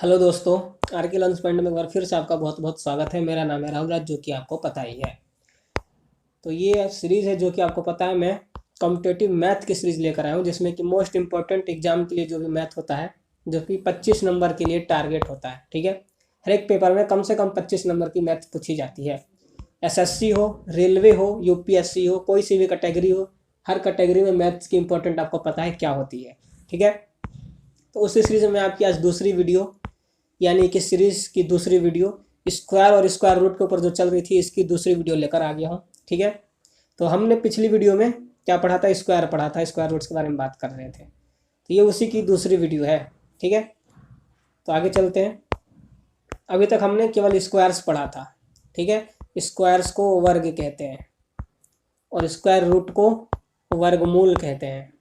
Hello दोस्तों। Are के learn point में एक बार फिर से आपका बहुत बहुत स्वागत है। मेरा नाम है राहुल राज, जो कि आपको पता ही है। तो ये सीरीज़ है जो कि आपको पता है, मैं कॉम्पिटेटिव मैथ की सीरीज़ लेकर आया हूँ, जिसमें कि मोस्ट इंपॉर्टेंट एग्जाम के लिए जो भी मैथ होता है, जो कि 25 नंबर के लिए टारगेट होता है। ठीक है, हर एक पेपर में कम से कम 25 नंबर की मैथ पूछी जाती है। एसएससी हो, रेलवे हो, यूपीएससी हो, कोई सी भी कैटेगरी हो, हर कैटेगरी में मैथ्स की इंपॉर्टेंट आपको पता है क्या होती है। ठीक है, तो उसी सीरीज़ में आपकी आज दूसरी वीडियो, यानी कि सीरीज की दूसरी वीडियो, स्क्वायर और स्क्वायर रूट के ऊपर जो चल रही थी, इसकी दूसरी वीडियो लेकर आ गया हूँ। ठीक है, तो हमने पिछली वीडियो में क्या पढ़ा था, स्क्वायर पढ़ा था, स्क्वायर रूट्स के बारे में बात कर रहे थे। तो ये उसी की दूसरी वीडियो है। ठीक है, तो आगे चलते हैं। अभी तक हमने केवल स्क्वायर्स पढ़ा था। ठीक है, स्क्वायर्स को वर्ग कहते हैं और स्क्वायर रूट को वर्गमूल कहते हैं।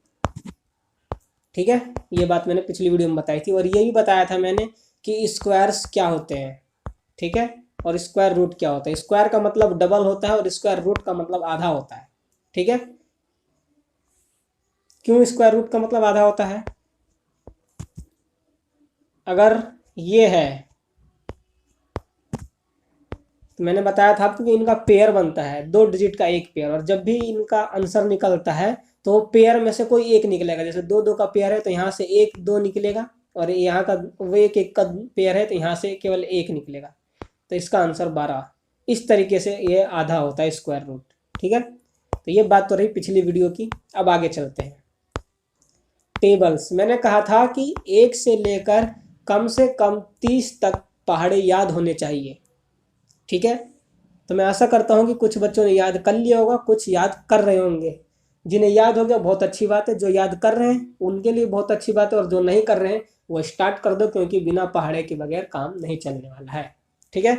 ठीक है, ये बात मैंने पिछली वीडियो में बताई थी, और ये भी बताया था मैंने कि स्क्वायर्स क्या होते हैं। ठीक है, और स्क्वायर रूट क्या होता है। स्क्वायर का मतलब डबल होता है और स्क्वायर रूट का मतलब आधा होता है। ठीक है, क्यों स्क्वायर रूट का मतलब आधा होता है? अगर ये है तो मैंने बताया था आपको कि इनका पेयर बनता है, 2 डिजिट का एक पेयर, और जब भी इनका आंसर निकलता है तो पेयर में से कोई एक निकलेगा। जैसे दो दो का पेयर है तो यहाँ से एक दो निकलेगा, और यहाँ का वो एक एक का पेयर है तो यहाँ से केवल एक निकलेगा। तो इसका आंसर 12। इस तरीके से ये आधा होता है स्क्वायर रूट। ठीक है, तो ये बात तो रही पिछली वीडियो की। अब आगे चलते हैं। टेबल्स, मैंने कहा था कि 1 से लेकर कम से कम 30 तक पहाड़े याद होने चाहिए। ठीक है, तो मैं आशा करता हूँ कि कुछ बच्चों ने याद कर लिया होगा, कुछ याद कर रहे होंगे। जिन्हें याद हो गया बहुत अच्छी बात है, जो याद कर रहे हैं उनके लिए बहुत अच्छी बात है, और जो नहीं कर रहे हैं वो स्टार्ट कर दो, क्योंकि बिना पहाड़े के बगैर काम नहीं चलने वाला है। ठीक है,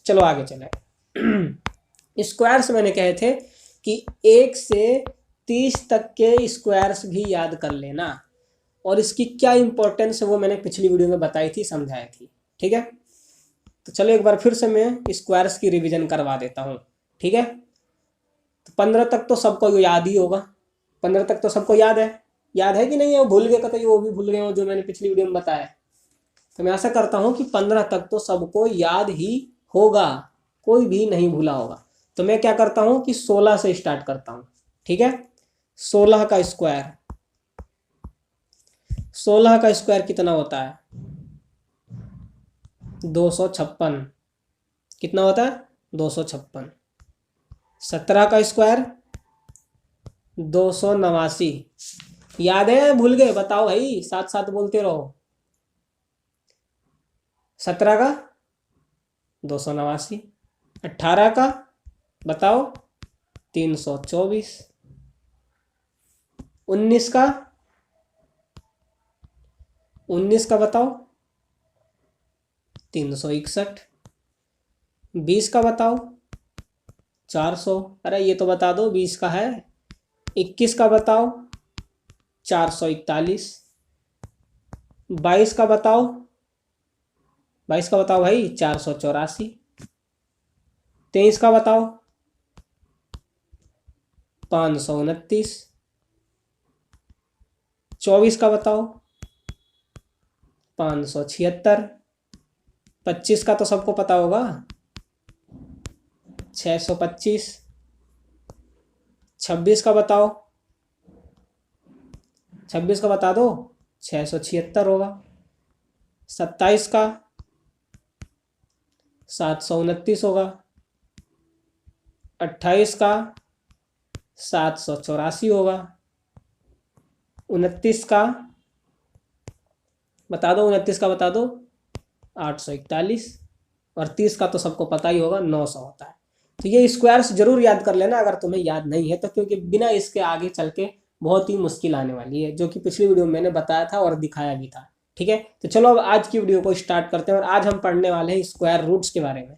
चलो आगे चले। स्क्वायर्स मैंने कहे थे कि 1 से 30 तक के स्क्वायर्स भी याद कर लेना, और इसकी क्या इंपॉर्टेंस है वो मैंने पिछली वीडियो में बताई थी, समझाई थी। ठीक है, तो चलो एक बार फिर से मैं स्क्वायर्स की रिवीजन करवा देता हूँ। ठीक है, तो 15 तक तो सबको याद ही होगा। 15 तक तो सबको याद है। याद है कि नहीं है? वो भूल गए कतई, वो भी भूल गए हो जो मैंने पिछली वीडियो में बताया। तो मैं आशा करता हूँ कि 15 तक तो सबको याद ही होगा, कोई भी नहीं भूला होगा। तो मैं क्या करता हूँ कि 16 से स्टार्ट करता हूँ। ठीक है, 16 का स्क्वायर, 16 का स्क्वायर कितना होता है? 256। कितना होता है? 256। 17 का स्क्वायर 289। याद है, भूल गए? बताओ भाई, साथ साथ बोलते रहो। 17 का 289। 18 का बताओ 324। 19 का, 19 का बताओ 361। 20 का बताओ 400। अरे ये तो बता दो, 20 का है। 21 का बताओ 441। 22 का बताओ, 22 का बताओ भाई 484। 23 का बताओ 529। 24 का बताओ 576। 25 का तो सबको पता होगा, 625। 26 का बताओ, 26 का बता दो 676 होगा। 27 का 729 होगा। 28 का 784 होगा। 29 का बता दो, 29 का बता दो 841। और 30 का तो सबको पता ही होगा, 900 होता है। तो ये स्क्वायर्स जरूर याद कर लेना अगर तुम्हें याद नहीं है तो, क्योंकि बिना इसके आगे चल के बहुत ही मुश्किल आने वाली है, जो कि पिछली वीडियो में मैंने बताया था और दिखाया भी था। ठीक है, तो चलो अब आज की वीडियो को स्टार्ट करते हैं, और आज हम पढ़ने वाले हैं स्क्वायर रूट्स के बारे में।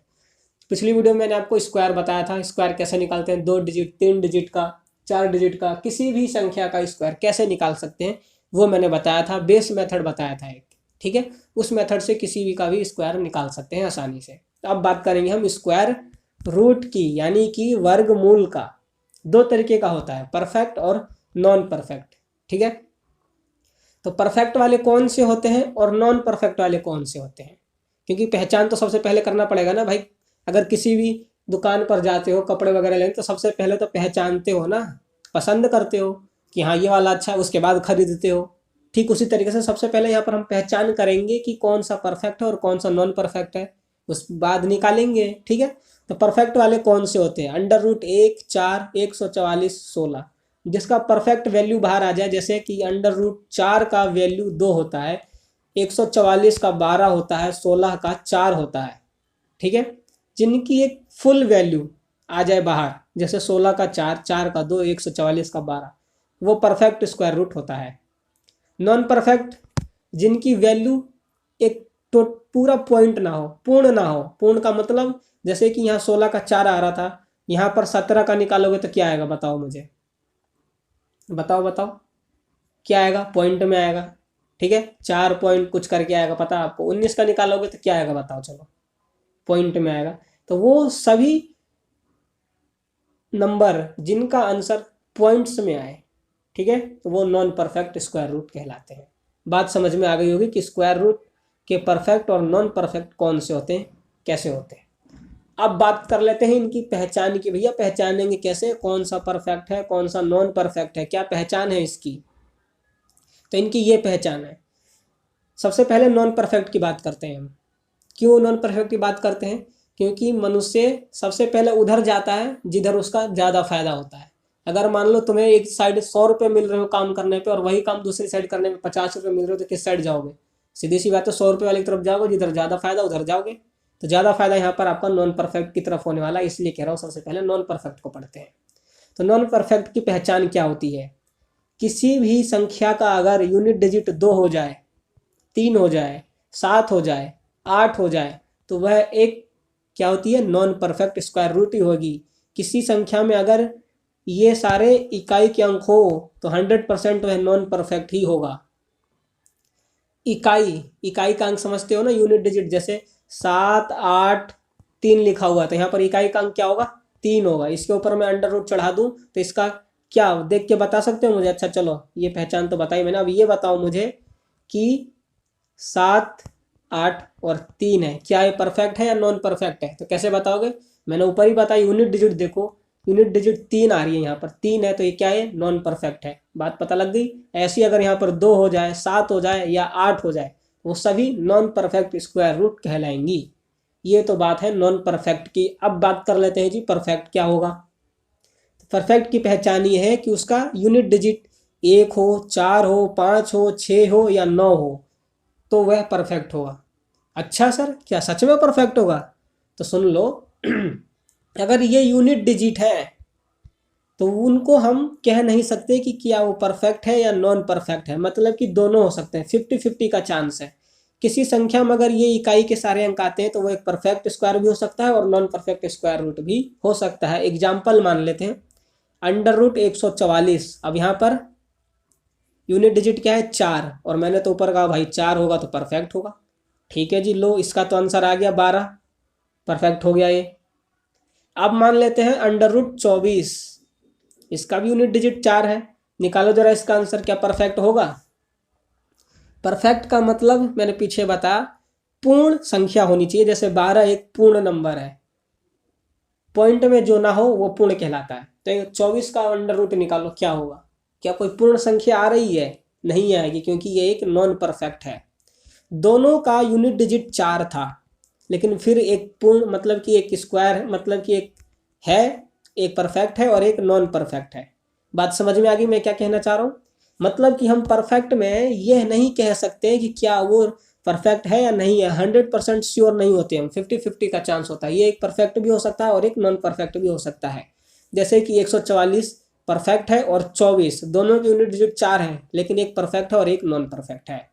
पिछली वीडियो में मैंने आपको स्क्वायर बताया था, स्क्वायर कैसे निकालते हैं, 2 डिजिट, 3 डिजिट का, 4 डिजिट का, किसी भी संख्या का स्क्वायर कैसे निकाल सकते हैं वो मैंने बताया था। बेस मेथड बताया था एक। ठीक है, उस मेथड से किसी भी का भी स्क्वायर निकाल सकते हैं आसानी से। तो अब बात करेंगे हम स्क्वायर रूट की, यानी कि वर्गमूल का। 2 तरीके का होता है, परफेक्ट और नॉन परफेक्ट। ठीक है, तो परफेक्ट वाले कौन से होते हैं और नॉन परफेक्ट वाले कौन से होते हैं, क्योंकि पहचान तो सबसे पहले करना पड़ेगा ना भाई। अगर किसी भी दुकान पर जाते हो कपड़े वगैरह लेने तो सबसे पहले तो पहचानते हो ना, पसंद करते हो कि हाँ ये वाला अच्छा है, उसके बाद खरीदते हो। ठीक उसी तरीके से सबसे पहले यहाँ पर हम पहचान करेंगे कि कौन सा परफेक्ट है और कौन सा नॉन परफेक्ट है, उस बाद निकालेंगे। ठीक है, तो परफेक्ट वाले कौन से होते हैं, √1, 4, 144, 16। जिसका परफेक्ट वैल्यू बाहर आ जाए, जैसे कि √4 का वैल्यू 2 होता है, 144 का 12 होता है, 16 का 4 होता है। ठीक है, जिनकी एक फुल वैल्यू आ जाए बाहर, जैसे 16 का 4, 4 का 2, 144 का 12, वो परफेक्ट स्क्वायर रूट होता है। नॉन परफेक्ट जिनकी वैल्यू एक तो पूरा पॉइंट ना हो, पूर्ण ना हो। पूर्ण का मतलब जैसे कि यहाँ 16 का 4 आ रहा था, यहाँ पर 17 का निकालोगे तो क्या आएगा बताओ मुझे, बताओ बताओ क्या आएगा, पॉइंट में आएगा। ठीक है, 4 पॉइंट कुछ करके आएगा, पता है आपको। 19 का निकालोगे तो क्या आएगा बताओ, चलो पॉइंट में आएगा। तो वो सभी नंबर जिनका आंसर पॉइंट्स में आए, ठीक है, तो वो नॉन परफेक्ट स्क्वायर रूट कहलाते हैं। बात समझ में आ गई होगी कि स्क्वायर रूट के परफेक्ट और नॉन परफेक्ट कौन से होते हैं, कैसे होते हैं। अब बात कर लेते हैं इनकी पहचान की। भैया पहचानेंगे कैसे, कौन सा परफेक्ट है कौन सा नॉन परफेक्ट है, क्या पहचान है इसकी। तो इनकी ये पहचान है। सबसे पहले नॉन परफेक्ट की बात करते हैं हम। क्यों नॉन परफेक्ट की बात करते हैं, क्योंकि मनुष्य सबसे पहले उधर जाता है जिधर उसका ज़्यादा फायदा होता है। अगर मान लो तुम्हें एक साइड 100 रुपये मिल रहे हो काम करने पे और वही काम दूसरी साइड करने में 50 रुपये मिल रहे हो, तो किस साइड जाओगे, सीधी सी बात है 100 रुपये वाली तरफ जाओगे, जिधर ज़्यादा फायदा उधर जाओगे। तो ज़्यादा फायदा यहाँ पर आपका नॉन परफेक्ट की तरफ होने वाला है, इसलिए कह रहा हूँ सबसे पहले नॉन परफेक्ट को पढ़ते हैं। तो नॉन परफेक्ट की पहचान क्या होती है, किसी भी संख्या का अगर यूनिट डिजिट 2 हो जाए, 3 हो जाए, 7 हो जाए, 8 हो जाए, तो वह एक क्या होती है, नॉन परफेक्ट स्क्वायर रूट ही होगी। किसी संख्या में अगर ये सारे इकाई के अंक हो तो 100% वह नॉन परफेक्ट ही होगा। इकाई इकाई का अंक समझते हो ना, यूनिट डिजिट, जैसे 7, 8, 3 लिखा हुआ, तो यहाँ पर इकाई का अंक क्या होगा, 3 होगा। इसके ऊपर मैं अंडर रूट चढ़ा दूं तो इसका क्या देख के बता सकते हो मुझे। अच्छा चलो ये पहचान तो बताई मैंने, अब ये बताओ मुझे कि 7, 8 और 3 है, क्या ये परफेक्ट है या नॉन परफेक्ट है। तो कैसे बताओगे, मैंने ऊपर ही बताया, यूनिट डिजिट देखो, यूनिट डिजिट 3 आ रही है, यहाँ पर 3 है, तो ये क्या है, नॉन परफेक्ट है। बात पता लग गई। ऐसी अगर यहाँ पर 2 हो जाए, 7 हो जाए या 8 हो जाए, वो सभी नॉन परफेक्ट स्क्वायर रूट कहलाएंगी। ये तो बात है नॉन परफेक्ट की। अब बात कर लेते हैं जी परफेक्ट क्या होगा। परफेक्ट की पहचान ये है कि उसका यूनिट डिजिट 1 हो, 4 हो, 5 हो, 6 हो या 9 हो, तो वह परफेक्ट होगा। अच्छा सर क्या सच में परफेक्ट होगा, तो सुन लो अगर ये यूनिट डिजिट है तो उनको हम कह नहीं सकते कि क्या वो परफेक्ट है या नॉन परफेक्ट है, मतलब कि दोनों हो सकते हैं, 50-50 का चांस है। किसी संख्या में अगर ये इकाई के सारे अंक आते हैं तो वो एक परफेक्ट स्क्वायर भी हो सकता है और नॉन परफेक्ट स्क्वायर रूट भी हो सकता है। एग्जाम्पल मान लेते हैं, √144। अब यहाँ पर यूनिट डिजिट क्या है, 4, और मैंने तो ऊपर कहा भाई 4 होगा तो परफेक्ट होगा। ठीक है जी, लो इसका तो आंसर आ गया 12, परफेक्ट हो गया ये। अब मान लेते हैं √24, इसका भी यूनिट डिजिट 4 है, निकालो जरा इसका आंसर, क्या परफेक्ट होगा। परफेक्ट का मतलब मैंने पीछे बताया, पूर्ण संख्या होनी चाहिए, जैसे 12 एक पूर्ण नंबर है, पॉइंट में जो ना हो वो पूर्ण कहलाता है। तो 24 का अंडर रूट निकालो क्या होगा, क्या कोई पूर्ण संख्या आ रही है, नहीं आएगी, क्योंकि ये एक नॉन परफेक्ट है। दोनों का यूनिट डिजिट 4 था, लेकिन फिर एक पूर्ण मतलब कि एक स्क्वायर मतलब कि एक है, एक परफेक्ट है और एक नॉन परफेक्ट है। बात समझ में आ गई मैं क्या कहना चाह रहा हूँ। मतलब कि हम परफेक्ट में यह नहीं कह सकते कि क्या वो परफेक्ट है या नहीं है, 100% श्योर नहीं होते हम, 50-50 का चांस होता है। ये एक परफेक्ट भी हो सकता है और एक नॉन परफेक्ट भी हो सकता है। जैसे कि 144 परफेक्ट है और 24 दोनों की यूनिट डिजिट 4 है, लेकिन एक परफेक्ट है और एक नॉन परफेक्ट है।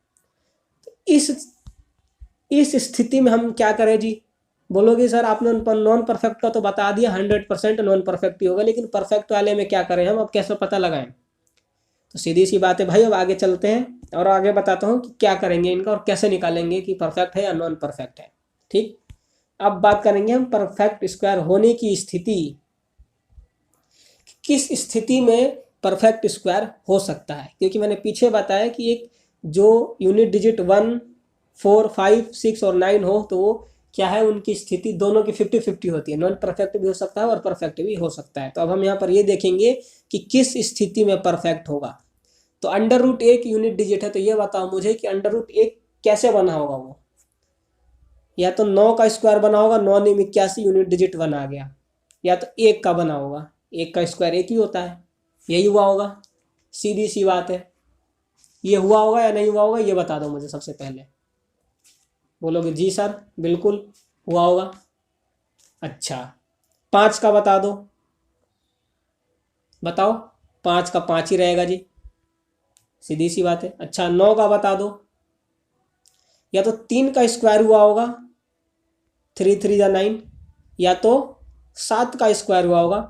इस स्थिति में हम क्या करें जी, बोलोगे सर आपने नॉन परफेक्ट का तो बता दिया, 100% नॉन परफेक्ट ही होगा, लेकिन परफेक्ट वाले में क्या करें हम, अब कैसे पता लगाएं। तो सीधी सी बात है भाई, अब आगे चलते हैं और आगे बताता हूँ कि क्या करेंगे इनका और कैसे निकालेंगे कि परफेक्ट है या नॉन परफेक्ट है। ठीक, अब बात करेंगे हम परफेक्ट स्क्वायर होने की स्थिति, किस स्थिति में परफेक्ट स्क्वायर हो सकता है। क्योंकि मैंने पीछे बताया कि एक जो यूनिट डिजिट 1, 4, 5, 6 और 9 हो तो वो क्या है, उनकी स्थिति दोनों की 50-50 होती है। नॉन परफेक्ट भी हो सकता है और परफेक्ट भी हो सकता है। तो अब हम यहाँ पर ये देखेंगे कि किस स्थिति में परफेक्ट होगा। तो अंडर रूट एक यूनिट डिजिट है, तो ये बताओ मुझे कि अंडर रूट एक कैसे बना होगा वो। या तो 9 का स्क्वायर बना होगा, 9 यूनिट डिजिट 1 आ गया, या तो एक का बना होगा, एक का स्क्वायर एक ही होता है, यही हुआ होगा। सीधी सी बात है। ये हुआ होगा या नहीं हुआ होगा, ये बता दो मुझे सबसे पहले। बोलोगे जी सर बिल्कुल हुआ होगा। अच्छा, 5 का बता दो, बताओ। 5 का 5 ही रहेगा जी, सीधी सी बात है। अच्छा, 9 का बता दो। या तो 3 का स्क्वायर हुआ होगा, 3 3 9, या तो 7 का स्क्वायर हुआ होगा,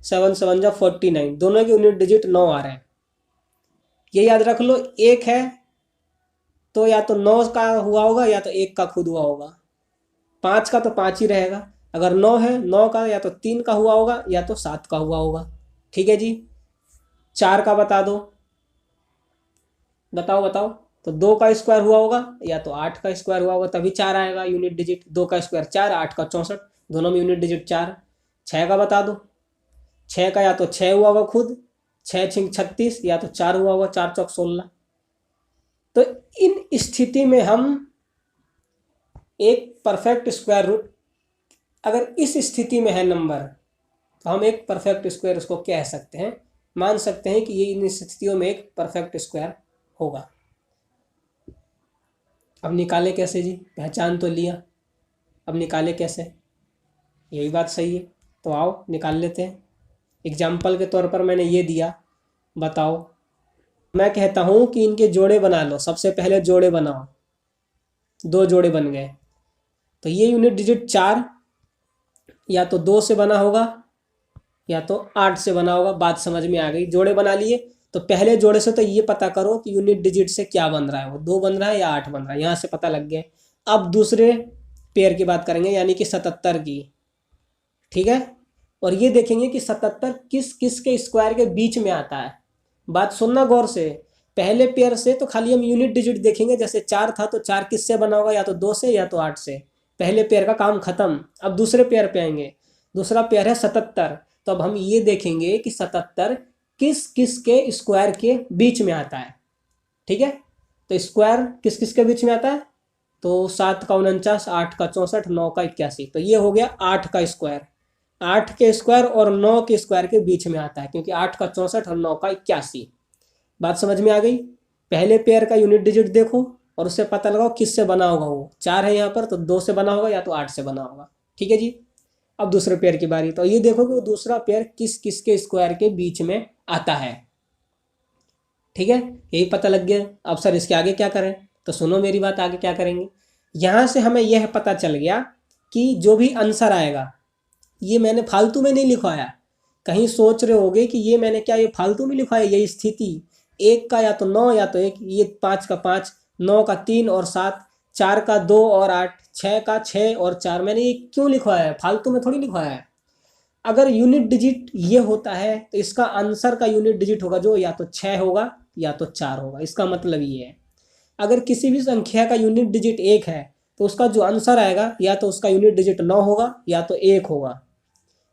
7 7 49। दोनों के यूनिट डिजिट 9 आ रहे हैं, ये याद रख लो। एक है तो या तो 9 का हुआ होगा या तो एक का खुद हुआ होगा। 5 का तो 5 ही रहेगा। अगर 9 है, 9 का या तो 3 का हुआ होगा या तो 7 का हुआ होगा। ठीक है जी। 4 का बता दो, बताओ बताओ। तो 2 का स्क्वायर हुआ होगा या तो 8 का स्क्वायर हुआ होगा, तभी 4 आएगा यूनिट डिजिट। 2 का स्क्वायर 4, 8 का 64, दोनों में यूनिट डिजिट 4। 6 का बता दो। 6 का या तो 6 हुआ होगा खुद, 6 6 36, या तो 4 हुआ होगा, 4 चौक 16। तो इन स्थिति में हम एक परफेक्ट स्क्वायर रूट, अगर इस स्थिति में है नंबर, तो हम एक परफेक्ट स्क्वायर उसको कह सकते हैं, मान सकते हैं कि ये इन स्थितियों में एक परफेक्ट स्क्वायर होगा। अब निकाले कैसे जी, पहचान तो लिया, अब निकाले कैसे, यही बात सही है। तो आओ निकाल लेते हैं। एग्जाम्पल के तौर पर मैंने ये दिया, बताओ। मैं कहता हूँ कि इनके जोड़े बना लो। सबसे पहले जोड़े बनाओ, 2 जोड़े बन गए। तो ये यूनिट डिजिट 4 या तो 2 से बना होगा या तो 8 से बना होगा। बात समझ में आ गई। जोड़े बना लिए, तो पहले जोड़े से तो ये पता करो कि यूनिट डिजिट से क्या बन रहा है, वो 2 बन रहा है या 8 बन रहा है, यहाँ से पता लग गया। अब दूसरे पेयर की बात करेंगे, यानी कि 77 की। ठीक है, और ये देखेंगे कि 77 किस किस के स्क्वायर के बीच में आता है। बात सुनना गौर से। पहले पेयर से तो खाली हम यूनिट डिजिट देखेंगे, जैसे 4 था तो 4 किससे बना होगा, या तो 2 से या तो 8 से। पहले पेयर का काम खत्म। अब दूसरे पेयर पे आएंगे। दूसरा पेयर है 77। तो अब हम ये देखेंगे कि 77 किस किस के स्क्वायर के बीच में आता है। ठीक है, तो स्क्वायर किस किस के बीच में आता है, तो 7 का 49, 8 का 64, 9 का 81। तो ये हो गया 8 का स्क्वायर। 8 के स्क्वायर और 9 के स्क्वायर के बीच में आता है, क्योंकि 8 का 64 और 9 का 81। बात समझ में आ गई। पहले पेयर का यूनिट डिजिट देखो और उससे पता लगाओ किससे बना होगा। वो 4 है यहाँ पर, तो 2 से बना होगा या तो 8 से बना होगा। ठीक है जी। अब दूसरे पेयर की बारी। तो ये देखो कि वो दूसरा पेयर किस किस के स्क्वायर के बीच में आता है। ठीक है, यही पता लग गया। अब सर इसके आगे क्या करें, तो सुनो मेरी बात, आगे क्या करेंगे। यहाँ से हमें यह पता चल गया कि जो भी आंसर आएगा, ये मैंने फालतू में नहीं लिखवाया। कहीं सोच रहे होगे कि ये मैंने क्या ये फालतू में लिखवाया, ये स्थिति। 1 का या तो 9 या तो 1, ये 5 का 5, 9 का 3 और 7, 4 का 2 और 8, 6 का 6 और 4। मैंने ये क्यों लिखवाया है, फालतू में थोड़ी लिखवाया है। अगर यूनिट डिजिट ये होता है तो इसका आंसर का यूनिट डिजिट होगा जो या तो 6 होगा या तो 4 होगा। इसका मतलब ये है, अगर किसी भी संख्या का यूनिट डिजिट 1 है तो उसका जो आंसर आएगा या तो उसका यूनिट डिजिट 9 होगा या तो 1 होगा।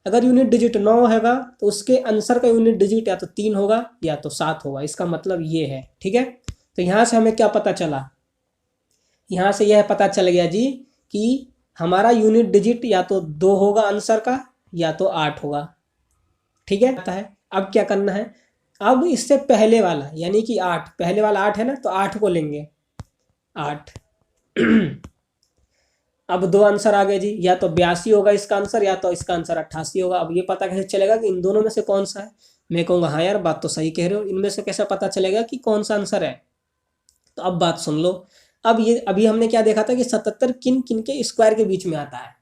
अगर यूनिट डिजिट 9 हैगा तो उसके आंसर का यूनिट डिजिट या तो 3 होगा या तो 7 होगा। इसका मतलब ये है। ठीक है, तो यहाँ से हमें क्या पता चला, यहाँ से यह पता चल गया जी कि हमारा यूनिट डिजिट या तो 2 होगा आंसर का या तो 8 होगा। ठीक है, अब क्या करना है, अब इससे पहले वाला यानी कि 8, पहले वाला 8 है ना, तो 8 को लेंगे। 8 अब 2 आंसर आ गए जी, या तो 82 होगा इसका आंसर या तो इसका आंसर 88 होगा। अब ये पता कैसे चलेगा कि इन दोनों में से कौन सा है। मैं कहूँगा हाँ यार बात तो सही कह रहे हो, इनमें से कैसे पता चलेगा कि कौन सा आंसर है। तो अब बात सुन लो। अब ये अभी हमने क्या देखा था कि 77 किन किन के स्क्वायर के बीच में आता है।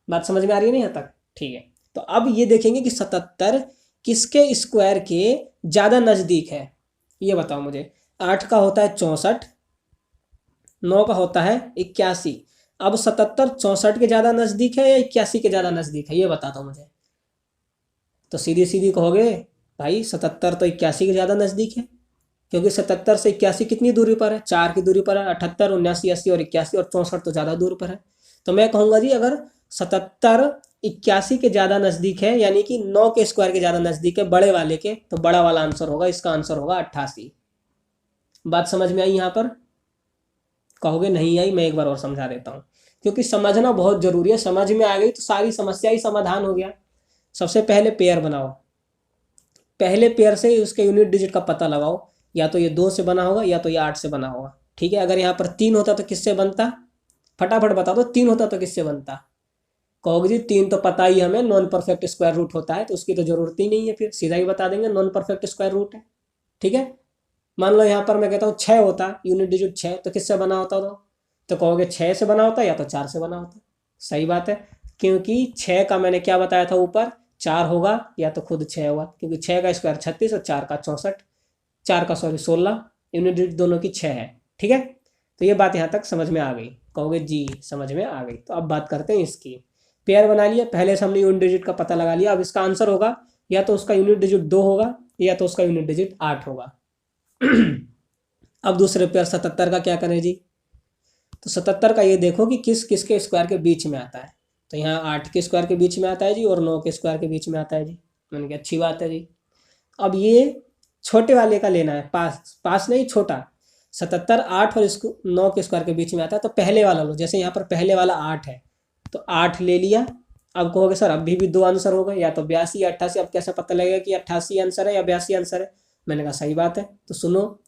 बात समझ में आ रही है ना यहाँ तक। ठीक है, तो अब ये देखेंगे कि 77 किसके स्क्वायर के ज़्यादा नज़दीक है, ये बताओ मुझे। 8 का होता है 64, 9 का होता है 81। अब 77 64 के ज़्यादा नज़दीक है या 81 के ज़्यादा नज़दीक है, ये बता दो मुझे। तो सीधी सीधी कहोगे भाई 77 तो 81 के ज़्यादा नज़दीक है। क्योंकि 77 से 81 कितनी दूरी पर है, 4 की दूरी पर है। 78, 79, 80 और 81 और 64 तो ज़्यादा दूर पर है। तो मैं कहूँगा जी अगर 77 81 के ज़्यादा नज़दीक है, यानी कि 9 के स्क्वायर के ज़्यादा नज़दीक है बड़े वाले के, तो बड़ा वाला आंसर होगा, इसका आंसर होगा 88। बात समझ में आई यहाँ पर? कहोगे नहीं आई, मैं एक बार और समझा देता हूँ, क्योंकि समझना बहुत जरूरी है। समझ में आ गई तो सारी समस्या ही समाधान हो गया। सबसे पहले पेयर बनाओ, पहले पेयर से उसके यूनिट डिजिट का पता लगाओ। या तो ये 2 से बना होगा या तो ये 8 से बना होगा। ठीक है, अगर यहाँ पर 3 होता तो किससे बनता? फटाफट बता दो, 3 होता तो किससे बनता? कहोगे जी 3 तो पता ही हमें, नॉन परफेक्ट स्क्वायर रूट होता है, तो उसकी तो जरूरत ही नहीं है, फिर सीधा ही बता देंगे नॉन परफेक्ट स्क्वायर रूट है। ठीक है, मान लो यहाँ पर मैं कहता हूँ 6 होता, यूनिट डिजिट 6, तो किससे बना होता? तो कहोगे 6 से बना होता या तो 4 से बना होता। सही बात है, क्योंकि 6 का मैंने क्या बताया था ऊपर, 4 होगा या तो खुद 6 होगा, क्योंकि 6 का स्क्वायर 36 और 4 का 64, 4 का सॉरी 16, यूनिट डिजिट दोनों की 6 है। ठीक है, तो ये बात यहाँ तक समझ में आ गई? कहोगे जी समझ में आ गई। तो अब बात करते हैं इसकी। पेयर बना लिया, पहले से हमने यूनिट डिजिट का पता लगा लिया। अब इसका आंसर होगा या तो उसका यूनिट डिजिट 2 होगा या तो उसका यूनिट डिजिट 8 होगा। अब दूसरे पेयर 77 का क्या करें जी? तो 77 का ये देखो कि किस किस के स्क्वायर के बीच में आता है। तो यहाँ 8 के स्क्वायर के बीच में आता है जी, और 9 के स्क्वायर के बीच में आता है जी। मैंने कहा अच्छी बात है जी। अब ये छोटे वाले का लेना है, पास पास नहीं, छोटा। 77 8 और इसको 9 के स्क्वायर के बीच में आता है, तो पहले वाला लो। जैसे यहाँ पर पहले वाला 8 है, तो 8 ले लिया। अब कहोगे सर अभी भी 2 आंसर हो गए, या तो 82 या 88। अब कैसे पता लगेगा कि 88 आंसर है या 82 आंसर है? मैंने कहा सही बात है। तो सुनो,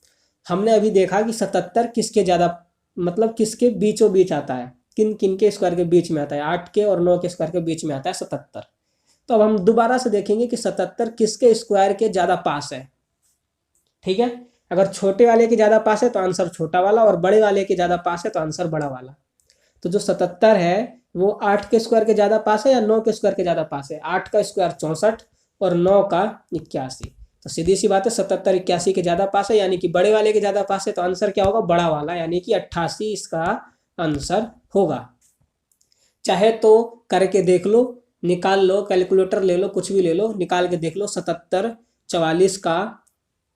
हमने अभी देखा कि 77 किसके ज़्यादा, मतलब किसके बीचों बीच आता है, किन किन के स्क्वायर के बीच में आता है? 8 के और 9 के स्क्वायर के बीच में आता है 77। तो अब हम दोबारा से देखेंगे कि 77 किसके स्क्वायर के ज़्यादा पास है। ठीक है, अगर छोटे वाले के ज़्यादा पास है तो आंसर छोटा वाला, और बड़े वाले के ज़्यादा पास है तो आंसर बड़ा वाला। तो जो 77 है वो 8 के स्क्वायर के ज़्यादा पास है या 9 के स्क्वायर के ज़्यादा पास है? 8 का स्क्वायर 64 और 9 का 81। तो सीधी सी बात है, 77 81 के ज़्यादा पास है, यानी कि बड़े वाले के ज़्यादा पास है, तो आंसर क्या होगा? बड़ा वाला, यानी कि 88 इसका आंसर होगा। चाहे तो करके देख लो, निकाल लो, कैलकुलेटर ले लो, कुछ भी ले लो, निकाल के देख लो 77 44 का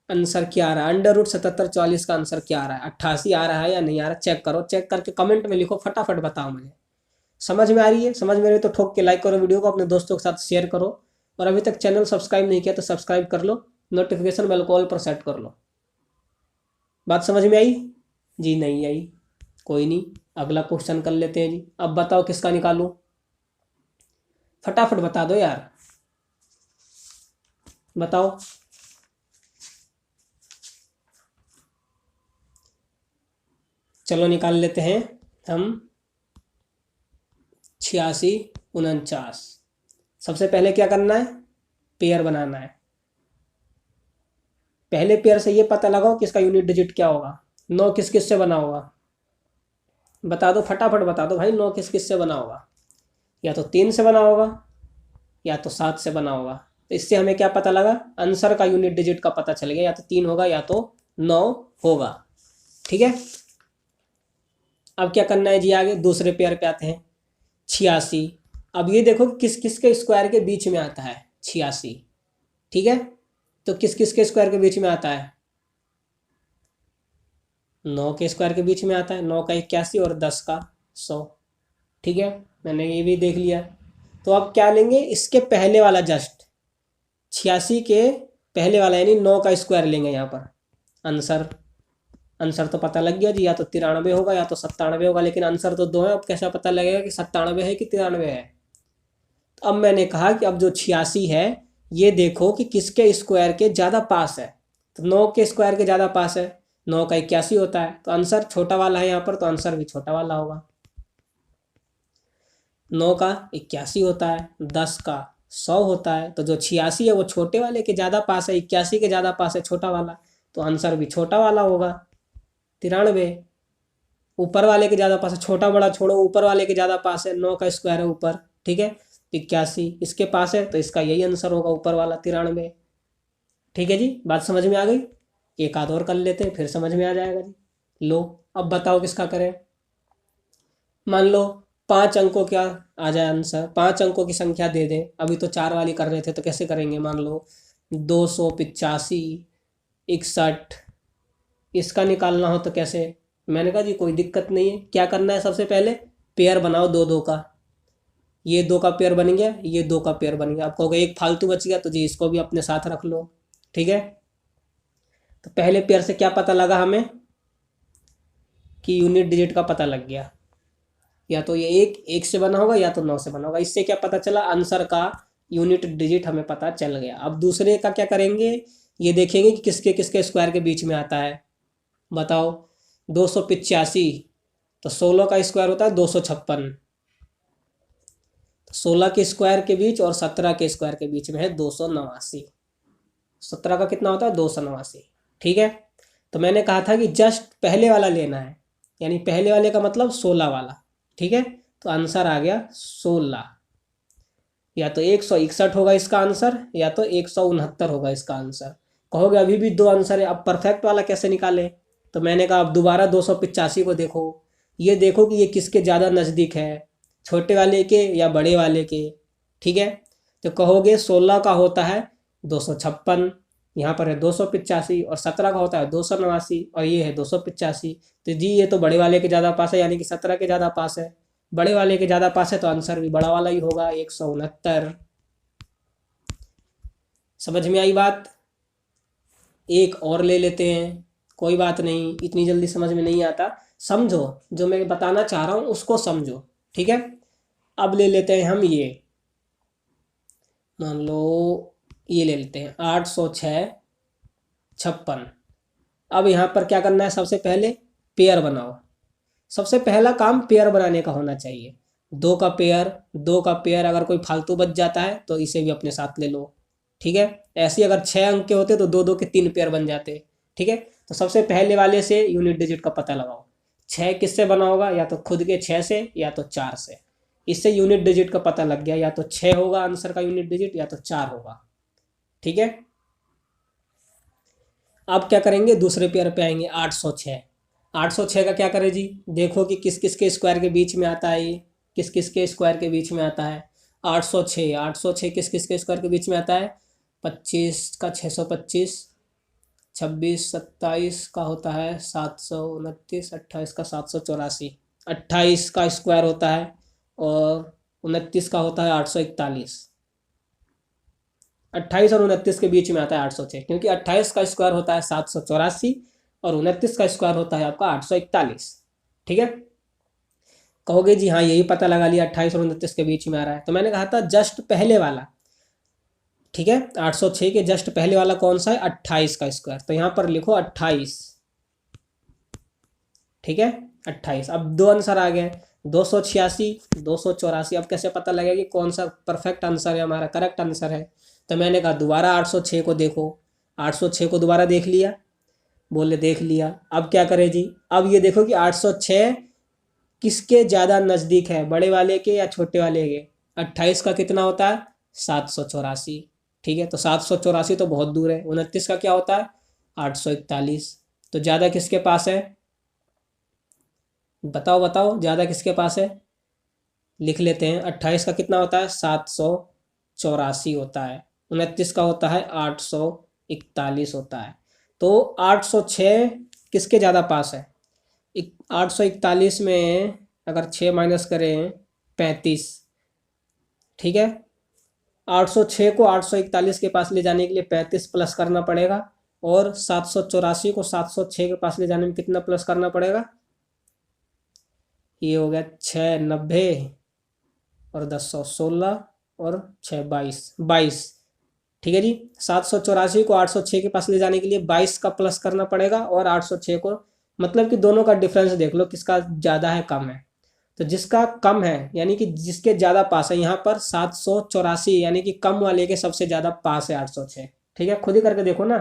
आंसर क्या आ रहा है। अंडर रूट 77 44 का आंसर क्या आ रहा है? 88 आ रहा है या नहीं आ रहा? चेक करो, चेक करके कमेंट में लिखो, फटाफट बताओ मुझे। समझ में आ रही है? समझ में आ रही है तो ठोक के लाइक करो, वीडियो को अपने दोस्तों के साथ शेयर करो, और अभी तक चैनल सब्सक्राइब नहीं किया तो सब्सक्राइब कर लो, नोटिफिकेशन बेल को ऑल पर सेट कर लो। बात समझ में आई? जी नहीं आई, कोई नहीं, अगला क्वेश्चन कर लेते हैं जी। अब बताओ किसका निकालूं, फटाफट बता दो यार, बताओ। चलो निकाल लेते हैं हम 86 49। सबसे पहले क्या करना है? पेयर बनाना है। पहले पेयर से ये पता लगाओ कि इसका यूनिट डिजिट क्या होगा। 9 किस किस से बना होगा? बता दो, फटाफट बता दो भाई, 9 किस किस से बना होगा? या तो 3 से बना होगा या तो 7 से बना होगा। तो इससे हमें क्या पता लगा? आंसर का यूनिट डिजिट का पता चल गया, या तो 3 होगा या तो 9 होगा। ठीक है, अब क्या करना है जी? आगे दूसरे पेयर पे आते हैं, 86। अब ये देखो किस किस के स्क्वायर के बीच में आता है 86। ठीक है, तो किस किस के स्क्वायर के बीच में आता है? 9 के स्क्वायर के बीच में आता है, 9 का 81 और 10 का 100। ठीक है, मैंने ये भी देख लिया। तो अब क्या लेंगे? इसके पहले वाला, जस्ट 86 के पहले वाला, यानी 9 का स्क्वायर लेंगे यहाँ पर। आंसर आंसर तो पता लग गया जी, या तो 93 होगा या तो 97 होगा, लेकिन आंसर तो 2 है। अब कैसा पता लगेगा कि 97 है कि 93 है? तो अब मैंने कहा कि अब जो 86 है, ये देखो कि किसके स्क्वायर के ज़्यादा पास है। तो 9 के स्क्वायर के ज़्यादा पास है, 9 का 81 होता है, तो आंसर छोटा वाला है यहाँ पर, तो आंसर भी छोटा वाला होगा। 9 का 81 होता है, 10 का 100 होता है, तो जो 86 है वो छोटे वाले के ज़्यादा पास है, 81 के ज़्यादा पास है छोटा वाला, तो आंसर भी छोटा वाला होगा 93। ऊपर वाले के ज़्यादा पास है, छोटा बड़ा छोड़ो, ऊपर वाले के ज़्यादा पास है, 9 का स्क्वायर है ऊपर। ठीक है, 81 इसके पास है, तो इसका यही आंसर होगा, ऊपर वाला 93। ठीक है जी, बात समझ में आ गई? एक आध और कर लेते हैं, फिर समझ में आ जाएगा जी। लो, अब बताओ किसका करें। मान लो 5 अंकों क्या आ जाए आंसर, 5 अंकों की संख्या दे दें। अभी तो 4 वाली कर रहे थे, तो कैसे करेंगे? मान लो 285, 61, इसका निकालना हो तो कैसे? मैंने कहा जी कोई दिक्कत नहीं है, क्या करना है, सबसे पहले पेयर बनाओ दो दो का। ये दो का पेयर बन गया, ये दो का पेयर बन गया। आप कहोगे एक फालतू बच गया, तो जी इसको भी अपने साथ रख लो। ठीक है, तो पहले पेयर से क्या पता लगा हमें कि यूनिट डिजिट का पता लग गया, या तो ये एक एक से बना होगा या तो 9 से बना होगा। इससे क्या पता चला, आंसर का यूनिट डिजिट हमें पता चल गया। अब दूसरे का क्या करेंगे, ये देखेंगे कि किसके किसके स्क्वायर के बीच में आता है। बताओ, 285, तो 16 का स्क्वायर होता है 256। 16 के स्क्वायर के बीच और 17 के स्क्वायर के बीच में है 289। 17 का कितना होता है 289। ठीक है, तो मैंने कहा था कि जस्ट पहले वाला लेना है, यानी पहले वाले का मतलब 16 वाला। ठीक है, तो आंसर आ गया 16। या तो 161 होगा इसका आंसर, या तो 169 होगा इसका आंसर। कहोगे अभी भी दो आंसर है, अब परफेक्ट वाला कैसे निकाले? तो मैंने कहा अब दोबारा 285 को देखो, ये देखो कि ये किसके ज़्यादा नज़दीक है, छोटे वाले के या बड़े वाले के। ठीक है, तो कहोगे 16 का होता है 256, यहाँ पर है 285, और 17 का होता है 289, और ये है 285। तो जी ये तो बड़े वाले के ज़्यादा पास है, यानी कि 17 के ज़्यादा पास है। बड़े वाले के ज़्यादा पास है तो आंसर भी बड़ा वाला ही होगा, 169। समझ में आई बात? एक और ले लेते हैं, कोई बात नहीं, इतनी जल्दी समझ में नहीं आता, समझो जो मैं बताना चाह रहा हूँ उसको समझो। ठीक है, अब ले लेते हैं हम ये, मान लो ये ले लेते हैं 806 56। अब यहाँ पर क्या करना है, सबसे पहले पेयर बनाओ। सबसे पहला काम पेयर बनाने का होना चाहिए। दो का पेयर, दो का पेयर, अगर कोई फालतू बच जाता है तो इसे भी अपने साथ ले लो। ठीक है, ऐसे अगर 6 अंक के होते तो दो दो के 3 पेयर बन जाते। ठीक है, तो सबसे पहले वाले से यूनिट डिजिट का पता लगाओ। 6 किससे बना होगा, या तो खुद के 6 से या तो 4 से। इससे यूनिट डिजिट का पता लग गया, या तो 6 होगा आंसर का यूनिट डिजिट, या तो 4 होगा। ठीक है, अब क्या करेंगे, दूसरे पेयर पे आएंगे 806। 806 का क्या करें जी, देखो कि किस किस के स्क्वायर के बीच में आता है, ये किस किस के स्क्वायर के बीच में आता है। 806 किस किस के स्क्वायर के बीच में आता है, 25 का 625, 26 27 का होता है 729, 28 का 784, 28 का स्क्वायर होता है, और 29 का होता है 841। 28 और 29 के बीच में आता है 806, क्योंकि 28 का स्क्वायर होता है 784 और 29 का स्क्वायर होता है आपका 841। ठीक है, कहोगे जी हाँ यही पता लगा लिया, 28 और 29 के बीच में आ रहा है। तो मैंने कहा था जस्ट पहले वाला। ठीक है, 806 के जस्ट पहले वाला कौन सा है, 28 का स्क्वायर, तो यहाँ पर लिखो 28। ठीक है, 28। अब दो आंसर आ गए, 286 284। अब कैसे पता लगेगा कि कौन सा परफेक्ट आंसर है, हमारा करेक्ट आंसर है? तो मैंने कहा दोबारा 806 को देखो। 806 को दोबारा देख लिया, बोले देख लिया। अब क्या करें जी, अब ये देखो कि 806 किसके ज़्यादा नज़दीक है, बड़े वाले के या छोटे वाले के। 28 का कितना होता है 784। ठीक है, तो 784 तो बहुत दूर है। 29 का क्या होता है 841। तो ज़्यादा किसके पास है, बताओ बताओ, ज़्यादा किसके पास है? लिख लेते हैं, 28 का कितना होता है 784 होता है, 29 का होता है 841 होता है। तो 806 किसके ज़्यादा पास है, 841 में अगर 6 माइनस करें 35। ठीक है, 806 को 841 के पास ले जाने के लिए 35 प्लस करना पड़ेगा, और 784 को 706 के पास ले जाने में कितना प्लस करना पड़ेगा, ये हो गया 690 और 10 16 और 6 22 22। ठीक है जी, 784 को 806 के पास ले जाने के लिए 22 का प्लस करना पड़ेगा, और 806 को, मतलब कि दोनों का डिफरेंस देख लो किसका ज़्यादा है कम है। तो जिसका कम है, यानी कि जिसके ज़्यादा पास है, यहाँ पर 784, यानी कि कम वाले के सबसे ज़्यादा पास है 806। ठीक है, खुद ही करके देखो ना,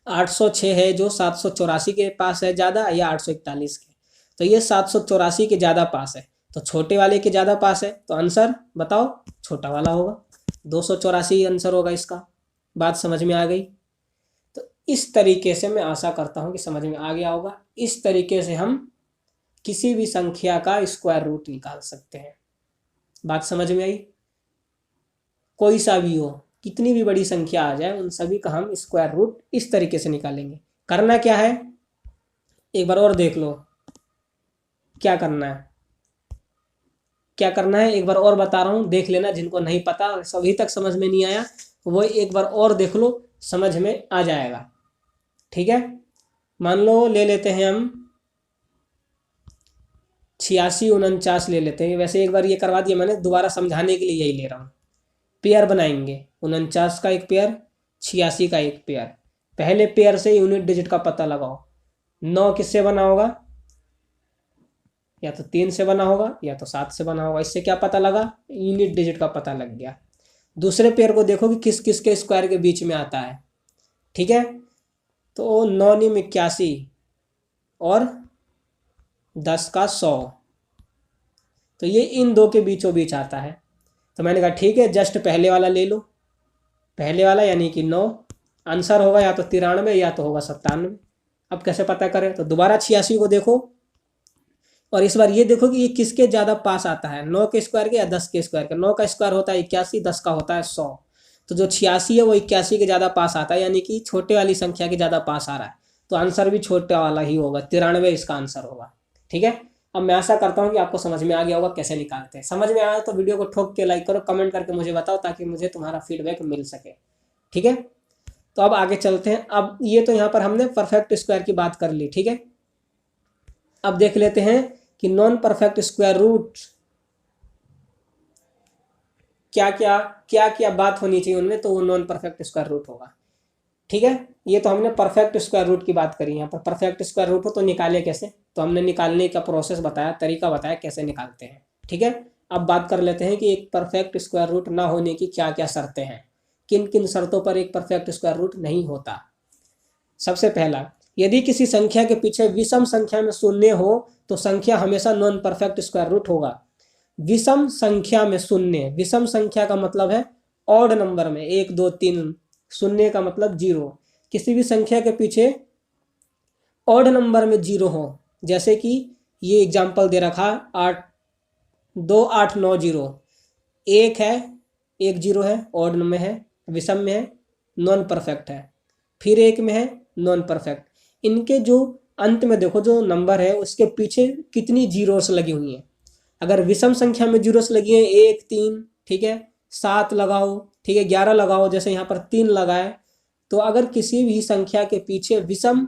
806 है जो 784 के पास है ज़्यादा, या 841 के। तो ये 784 के ज़्यादा पास है, तो छोटे वाले के ज़्यादा पास है, तो आंसर बताओ छोटा वाला होगा, 284 आंसर होगा इसका। बात समझ में आ गई? तो इस तरीके से मैं आशा करता हूँ कि समझ में आ गया होगा। इस तरीके से हम किसी भी संख्या का स्क्वायर रूट निकाल सकते हैं। बात समझ में आई? कोई सा भी हो, कितनी भी बड़ी संख्या आ जाए, उन सभी का हम स्क्वायर रूट इस तरीके से निकालेंगे। करना क्या है, एक बार और देख लो क्या करना है, क्या करना है एक बार और बता रहा हूँ, देख लेना। जिनको नहीं पता, अभी तक समझ में नहीं आया, वो एक बार और देख लो, समझ में आ जाएगा। ठीक है, मान लो ले लेते हैं हम 86 49 ले लेते हैं। वैसे एक बार ये करवा दिया मैंने, दोबारा समझाने के लिए यही ले रहा हूँ। पेयर बनाएंगे, 49 का एक पेयर, 86 का एक पेयर। पहले पेयर से यूनिट डिजिट का पता लगाओ। 9 किससे बना होगा, या तो 3 से बना होगा या तो 7 से बना होगा। इससे क्या पता लगा, यूनिट डिजिट का पता लग गया। दूसरे पेयर को देखो कि किस किस के स्क्वायर के बीच में आता है। ठीक है, तो 9 9 81 और 10 का 100, तो ये इन दो के बीचों बीच आता है। तो मैंने कहा ठीक है, जस्ट पहले वाला ले लो, पहले वाला यानी कि 9। आंसर होगा या तो 93 या तो होगा 97। अब कैसे पता करें, तो दोबारा 86 को देखो और इस बार ये देखो कि ये किसके ज़्यादा पास आता है, 9 के स्क्वायर के या 10 के स्क्वायर के। 9 का स्क्वायर होता है 81, 10 का होता है 100। तो जो 86 है वो 81 के ज़्यादा पास आता है, यानी कि छोटे वाली संख्या के ज़्यादा पास आ रहा है। तो आंसर भी छोटा वाला ही होगा, 93 इसका आंसर होगा। ठीक है, अब मैं आशा करता हूँ कि आपको समझ में आ गया होगा कैसे निकालते हैं। समझ में आया तो वीडियो को ठोक के लाइक करो, कमेंट करके मुझे बताओ, ताकि मुझे तुम्हारा फीडबैक मिल सके। ठीक है, तो अब आगे चलते हैं। अब ये तो यहाँ पर हमने परफेक्ट स्क्वायर की बात कर ली। ठीक है, अब देख लेते हैं कि नॉन परफेक्ट स्क्वायर रूट क्या क्या बात होनी चाहिए उनमें, तो वो नॉन परफेक्ट स्क्वायर रूट होगा। ठीक है, ये तो हमने परफेक्ट स्क्वायर रूट की बात करी। यहाँ पर परफेक्ट स्क्वायर रूट हो तो निकाले कैसे, तो हमने निकालने का प्रोसेस बताया, तरीका बताया कैसे निकालते हैं। ठीक है, अब बात कर लेते हैं कि एक परफेक्ट स्क्वायर रूट ना होने की क्या क्या शर्तें हैं, किन किन शर्तों पर एक परफेक्ट स्क्वायर रूट नहीं होता। सबसे पहला, यदि किसी संख्या के पीछे विषम संख्या में शून्य हो तो संख्या हमेशा नॉन परफेक्ट स्क्वायर रूट होगा। विषम संख्या में शून्य, विषम संख्या का मतलब है ऑड नंबर में 1 2 3, शून्य का मतलब 0। किसी भी संख्या के पीछे ऑड नंबर में 0 हो, जैसे कि ये एग्जाम्पल दे रखा 8 2 8 9 0, एक है, एक 0 है, ऑड में है, विषम में है, नॉन परफेक्ट है। फिर एक में है, नॉन परफेक्ट। इनके जो अंत में देखो जो नंबर है उसके पीछे कितनी जीरोस लगी हुई हैं। अगर विषम संख्या में जीरोस लगी है 1 3, ठीक है, 7 लगाओ, ठीक है, 11 लगाओ, जैसे यहाँ पर 3 लगाए। तो अगर किसी भी संख्या के पीछे विषम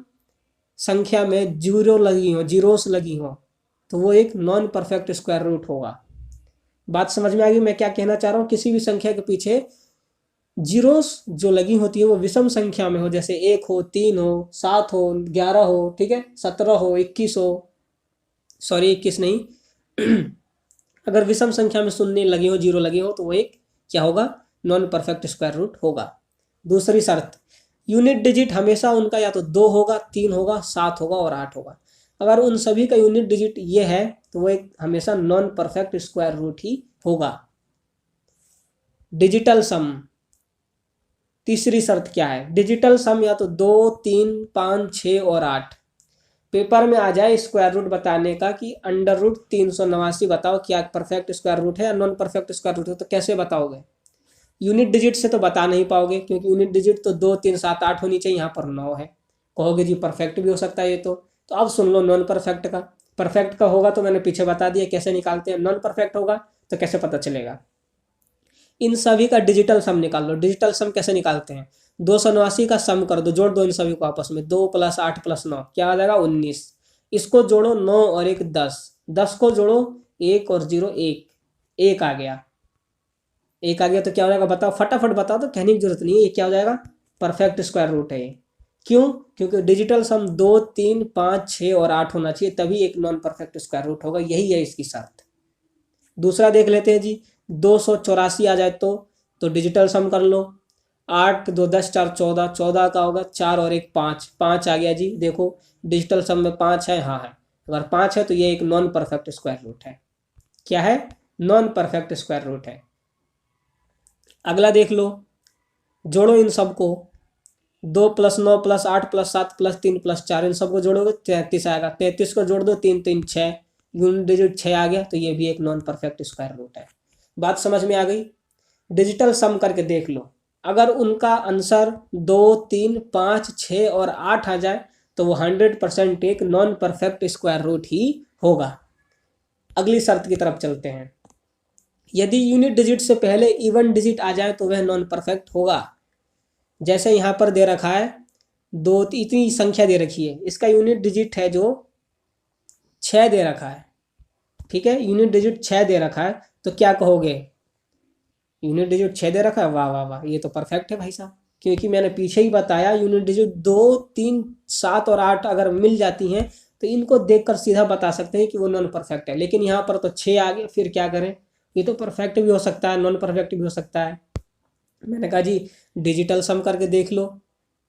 संख्या में जीरो लगी हो, जीरोस लगी हो, तो वो एक नॉन परफेक्ट स्क्वायर रूट होगा। बात समझ में आ गई मैं क्या कहना चाह रहा हूँ। किसी भी संख्या के पीछे जीरोस जो लगी होती है वो विषम संख्या में हो, जैसे 1 हो, 3 हो, 7 हो, 11 हो, ठीक है, 17 हो, 21 हो, सॉरी 21 नहीं अगर विषम संख्या में शून्य लगे हो, 0 लगे हो, तो वो एक क्या होगा, नॉन परफेक्ट स्क्वायर रूट होगा। दूसरी शर्त, यूनिट डिजिट हमेशा उनका या तो 2 होगा, 3 होगा, 7 होगा और 8 होगा। अगर उन सभी का यूनिट डिजिट ये है तो वो एक हमेशा नॉन परफेक्ट स्क्वायर रूट ही होगा। डिजिटल सम, तीसरी शर्त क्या है, डिजिटल सम या तो 2 3 5 6 और 8। पेपर में आ जाए स्क्वायर रूट बताने का कि अंडर रूट 389 बताओ क्या परफेक्ट स्क्वायर रूट है या नॉन परफेक्ट स्क्वायर रूट है, तो कैसे बताओगे। यूनिट डिजिट से तो बता नहीं पाओगे, क्योंकि यूनिट डिजिट तो 2 3 7 8 होनी चाहिए, यहाँ पर 9 है। कहोगे जी परफेक्ट भी हो सकता है ये तो अब सुन लो नॉन परफेक्ट का। परफेक्ट का होगा तो मैंने पीछे बता दिया कैसे निकालते हैं, नॉन परफेक्ट होगा तो कैसे पता चलेगा। इन सभी का डिजिटल सम निकाल लो। डिजिटल सम कैसे निकालते हैं, 289 का सम कर दो, जोड़ दो इन सभी को आपस में, 2 + 8 + 9 क्या आ जाएगा 19। इसको जोड़ो 9 और 1 10, 10 को जोड़ो 1 और 0 1, 1 आ गया, 1 आ गया तो क्या हो जाएगा बताओ, फटाफट बताओ, तो कहने की जरूरत नहीं है, ये क्या हो जाएगा परफेक्ट स्क्वायर रूट है। क्यों, क्योंकि डिजिटल सम 2 3 5 6 और 8 होना चाहिए, तभी एक नॉन परफेक्ट स्क्वायर रूट होगा, यही है इसकी शर्त। दूसरा देख लेते हैं जी, 284 आ जाए तो डिजिटल सम कर लो, 8 2 10 4 14, 14 का होगा 4 और 1 5, 5 आ गया जी। देखो डिजिटल सम में 5 है, हाँ है, अगर 5 है तो ये एक नॉन परफेक्ट स्क्वायर रूट है। क्या है, नॉन परफेक्ट स्क्वायर रूट है। अगला देख लो, जोड़ो इन सबको, 2 + 9 + 8 + 7 + 3 + 4, इन सबको जोड़ोगे 33 आएगा, 33 को जोड़ दो 3 3 6, यूनिट डिजिट 6 आ गया, तो ये भी एक नॉन परफेक्ट स्क्वायर रूट है। बात समझ में आ गई। डिजिटल सम करके देख लो, अगर उनका आंसर 2, 3, 5, 6 और 8 आ जाए तो वो 100% एक नॉन परफेक्ट स्क्वायर रूट ही होगा। अगली शर्त की तरफ चलते हैं। यदि यूनिट डिजिट से पहले इवन डिजिट आ जाए तो वह नॉन परफेक्ट होगा। जैसे यहाँ पर दे रखा है दो, इतनी संख्या दे रखी है, इसका यूनिट डिजिट है जो 6 दे रखा है। ठीक है, यूनिट डिजिट 6 दे रखा है, तो क्या कहोगे? यूनिट डिजिट 6 दे रखा है, वाह वाह वाह, ये तो परफेक्ट है भाई साहब, क्योंकि मैंने पीछे ही बताया यूनिट डिजिट 2, 3, 7 और 8 अगर मिल जाती हैं तो इनको देखकर सीधा बता सकते हैं कि वो नॉन परफेक्ट है। लेकिन यहाँ पर तो 6 आ गए, फिर क्या करें? ये तो परफेक्ट भी हो सकता है, नॉन परफेक्ट भी हो सकता है। मैंने कहा जी डिजिटल सम करके देख लो,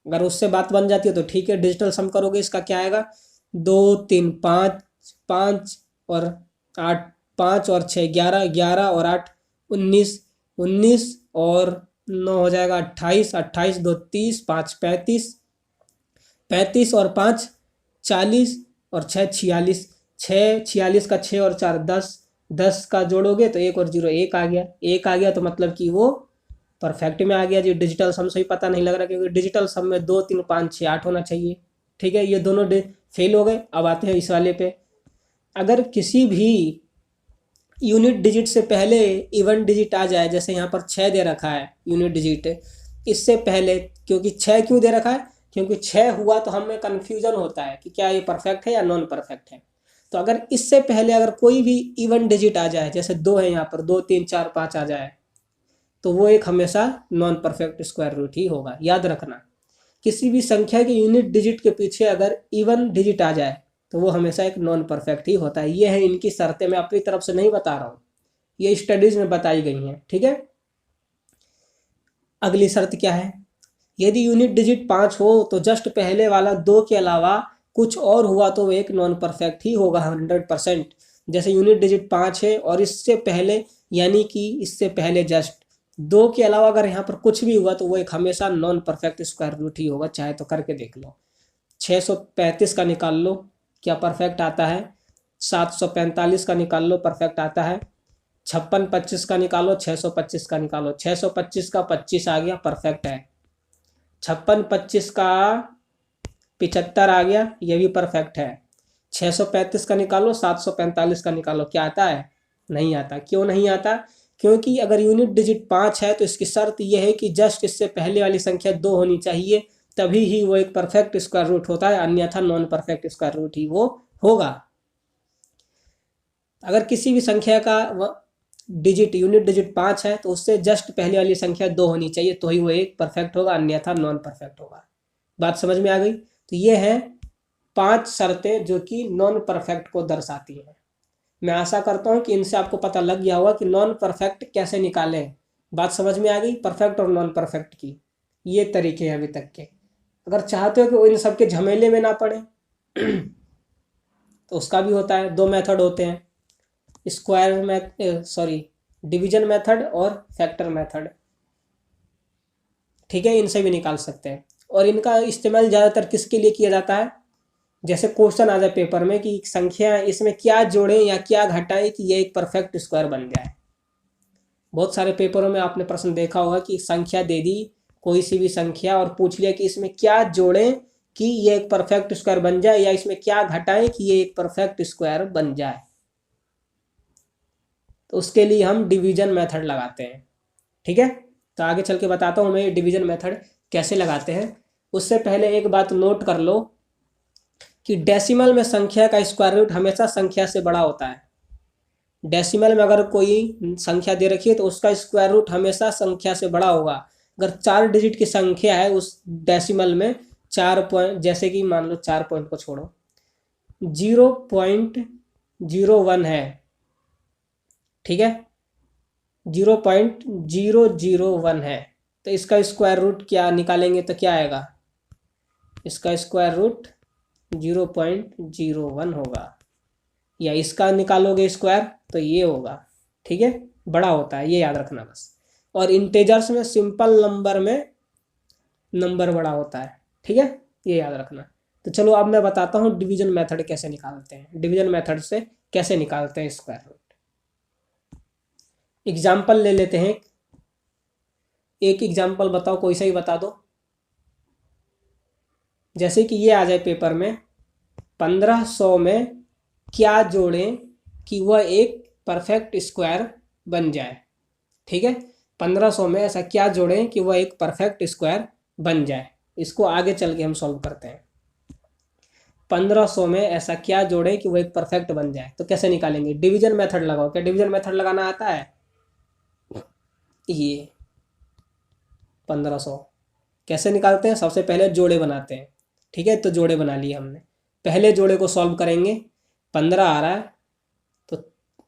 अगर उससे बात बन जाती है तो ठीक है, डिजिटल सम करोगे इसका क्या आएगा? 2, 3, 5, 5 और 8, 5 और 6 11, 11 और 8 19, 19 और 9 हो जाएगा 28, 28 2 30, 5 35, 35 और 5 40 और 6 46, 6 46 का 6 और 4 10, 10 का जोड़ोगे तो 1 और 0 1 आ गया, 1 आ गया तो मतलब कि वो परफेक्ट में आ गया जी। डिजिटल सम से ही पता नहीं लग रहा, क्योंकि डिजिटल सम में 2, 3, 5, 6, 8 होना चाहिए। ठीक है, ये दोनों फेल हो गए। अब आते हैं इस वाले पे। अगर किसी भी यूनिट डिजिट से पहले इवन डिजिट आ जाए, जैसे यहाँ पर 6 दे रखा है यूनिट डिजिट, इससे पहले, क्योंकि 6 क्यों दे रखा है? क्योंकि 6 हुआ तो हमें कन्फ्यूजन होता है कि क्या ये परफेक्ट है या नॉन परफेक्ट है। तो अगर इससे पहले अगर कोई भी इवन डिजिट आ जाए, जैसे 2 है यहाँ पर, 2, 3, 4, 5 आ जाए, तो वो एक हमेशा नॉन परफेक्ट स्क्वायर रूट ही होगा। याद रखना, किसी भी संख्या के यूनिट डिजिट के पीछे अगर इवन डिजिट आ जाए तो वो हमेशा एक नॉन परफेक्ट ही होता है। ये है इनकी शर्तें, मैं अपनी तरफ से नहीं बता रहा हूँ, ये स्टडीज में बताई गई हैं। ठीक है, अगली शर्त क्या है? यदि यूनिट डिजिट 5 हो तो जस्ट पहले वाला 2 के अलावा कुछ और हुआ तो वो एक नॉन परफेक्ट ही होगा 100%। जैसे यूनिट डिजिट 5 है और इससे पहले, यानी कि इससे पहले जस्ट 2 के अलावा अगर यहाँ पर कुछ भी हुआ तो वो एक हमेशा नॉन परफेक्ट स्क्वायर रूट ही होगा। चाहे तो करके देख लो। 635 का निकाल लो, क्या परफेक्ट आता है? 745 का निकाल लो, परफेक्ट आता है। 56 25 का निकालो, 625 का निकालो, 625 का 25 आ गया, परफेक्ट है। 56 25 का 75 आ गया, ये भी परफेक्ट है। 635 का निकालो, 745 का निकालो, क्या आता है? नहीं आता। क्यों नहीं आता? क्योंकि अगर यूनिट डिजिट 5 है तो इसकी शर्त यह है कि जस्ट इससे पहले वाली संख्या 2 होनी चाहिए, तभी ही वो एक परफेक्ट स्क्वायर रूट होता है, अन्यथा नॉन परफेक्ट स्क्वायर रूट ही वो होगा। अगर किसी भी संख्या का डिजिट यूनिट डिजिट 5 है तो उससे जस्ट पहले वाली संख्या 2 होनी चाहिए, तो ही वो एक परफेक्ट होगा, अन्यथा नॉन परफेक्ट होगा। बात समझ में आ गई? तो ये है 5 शर्तें जो कि नॉन परफेक्ट को दर्शाती हैं। मैं आशा करता हूँ कि इनसे आपको पता लग गया होगा कि नॉन परफेक्ट कैसे निकालें। बात समझ में आ गई परफेक्ट और नॉन परफेक्ट की? ये तरीके हैं अभी तक के। अगर चाहते हो कि वो इन सबके झमेले में ना पड़े तो उसका भी होता है। 2 मेथड होते हैं, स्क्वायर डिवीजन मेथड और फैक्टर मेथड। ठीक है, इनसे भी निकाल सकते हैं। और इनका इस्तेमाल ज़्यादातर किसके लिए किया जाता है? जैसे क्वेश्चन आ जाए पेपर में कि संख्या इसमें क्या जोड़ें या क्या घटाएं कि ये एक परफेक्ट स्क्वायर बन जाए। बहुत सारे पेपरों में आपने प्रश्न देखा होगा कि संख्या दे दी, कोई सी भी संख्या, और पूछ लिया कि इसमें क्या जोड़ें कि ये एक परफेक्ट स्क्वायर बन जाए, या इसमें क्या घटाएं कि ये एक परफेक्ट स्क्वायर बन जाए। तो उसके लिए हम डिवीजन मेथड लगाते हैं। ठीक है, तो आगे चल के बताता हूँ मैं ये डिवीजन मेथड कैसे लगाते हैं। उससे पहले एक बात नोट कर लो कि डेसिमल में संख्या का स्क्वायर रूट हमेशा संख्या से बड़ा होता है। डेसिमल में अगर कोई संख्या दे रखी है तो उसका स्क्वायर रूट हमेशा संख्या से बड़ा होगा। अगर 4 डिजिट की संख्या है उस डेसिमल में 4 पॉइंट, जैसे कि मान लो 4 पॉइंट को छोड़ो, 0.01 है। ठीक है, 0.001 है, तो इसका स्क्वायर रूट क्या निकालेंगे तो क्या आएगा? इसका स्क्वायर रूट 0.01 होगा। या इसका निकालोगे स्क्वायर तो ये होगा। ठीक है, बड़ा होता है, ये याद रखना बस। और इंटेजर्स में सिंपल नंबर में नंबर बड़ा होता है। ठीक है, ये याद रखना। तो चलो अब मैं बताता हूँ डिवीजन मेथड कैसे निकालते हैं। डिवीजन मेथड से कैसे निकालते हैं स्क्वायर रूट। एग्जाम्पल ले लेते हैं। एक एग्जाम्पल बताओ, कोई सा ही बता दो। जैसे कि ये आ जाए पेपर में, 1500 में क्या जोड़ें कि वह एक परफेक्ट स्क्वायर बन जाए। ठीक है, 1500 में ऐसा क्या जोड़ें कि वह एक परफेक्ट स्क्वायर बन जाए। इसको आगे चल के हम सॉल्व करते हैं। 1500 में ऐसा क्या जोड़ें कि वो एक परफेक्ट बन जाए, तो कैसे निकालेंगे? डिवीजन मेथड लगाओ। क्या डिवीजन मेथड लगाना आता है? ये 1500 कैसे निकालते हैं? सबसे पहले जोड़े बनाते हैं। ठीक है, तो जोड़े बना लिए हमने। पहले जोड़े को सॉल्व करेंगे, 15 आ रहा है, तो